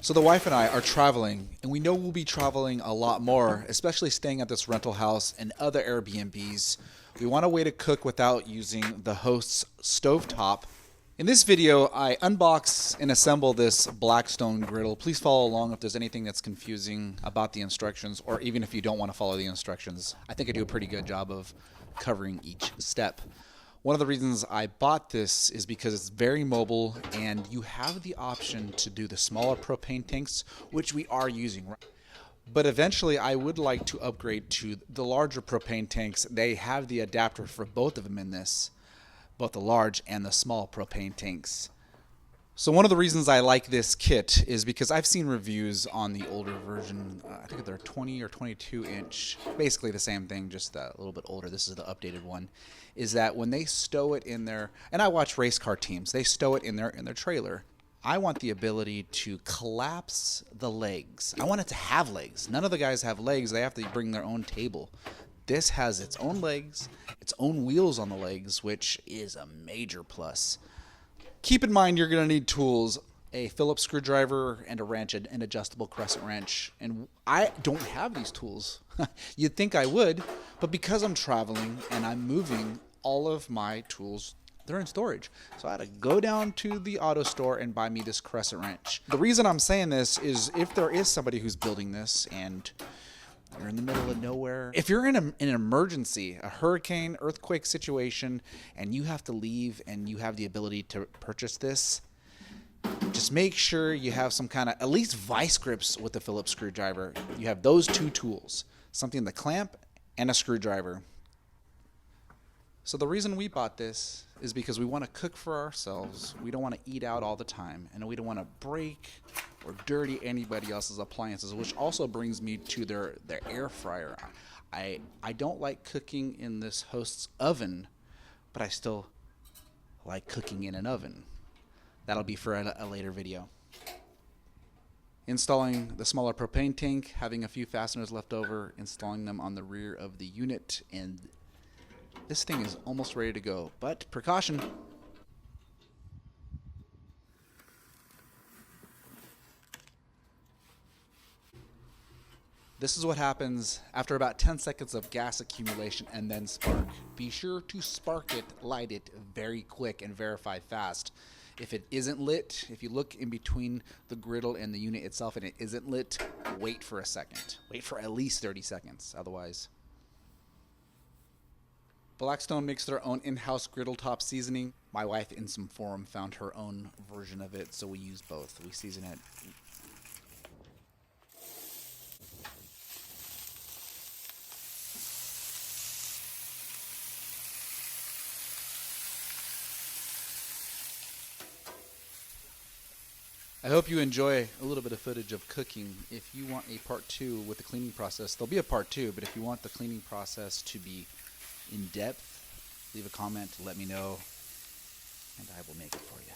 So the wife and I are traveling, and we know we'll be traveling a lot more, especially staying at this rental house and other Airbnbs. We want a way to cook without using the host's stovetop. In this video, I unbox and assemble this blackstone griddle. Please follow along if there's anything that's confusing about the instructions, or even if you don't want to follow the instructions. I think I do a pretty good job of covering each step. One of the reasons I bought this is because it's very mobile and you have the option to do the smaller propane tanks, which we are using. But eventually I would like to upgrade to the larger propane tanks. They have the adapter for both of them in this, both the large and the small propane tanks. So one of the reasons I like this kit is because I've seen reviews on the older version. I think they're 20 or 22 inch, basically the same thing, just a little bit older. This is the updated one. Is that when they stow it in their, and I watch race car teams, they stow it in their trailer. I want the ability to collapse the legs. I want it to have legs. None of the guys have legs. They have to bring their own table. This has its own legs, its own wheels on the legs, which is a major plus. Keep in mind you're going to need tools, a Phillips screwdriver and a wrench, an adjustable crescent wrench. And I don't have these tools. You'd think I would, but because I'm traveling and I'm moving, all of my tools, they're in storage. So I had to go down to the auto store and buy me this crescent wrench. The reason I'm saying this is if there is somebody who's building this and you're in the middle of nowhere. If you're in an emergency, a hurricane, earthquake situation, and you have to leave and you have the ability to purchase this, just make sure you have some kind of, at least vice grips with the Phillips screwdriver. You have those two tools, something to clamp and a screwdriver. So the reason we bought this is because we want to cook for ourselves. We don't want to eat out all the time, and we don't want to break or dirty anybody else's appliances, which also brings me to their air fryer. I don't like cooking in this host's oven, but I still like cooking in an oven. That'll be for a later video. Installing the smaller propane tank, having a few fasteners left over, installing them on the rear of the unit, and this thing is almost ready to go, but precaution. This is what happens after about 10 seconds of gas accumulation and then spark. Be sure to spark it, light it very quick, and verify fast. If it isn't lit, if you look in between the griddle and the unit itself and it isn't lit, wait for a second. Wait for at least 30 seconds, otherwise. Blackstone makes their own in-house griddle top seasoning. My wife in some forum found her own version of it, so we use both. We season it. I hope you enjoy a little bit of footage of cooking. If you want a part 2 with the cleaning process, there'll be a part 2, but if you want the cleaning process to be in depth, leave a comment, let me know, and I will make it for you.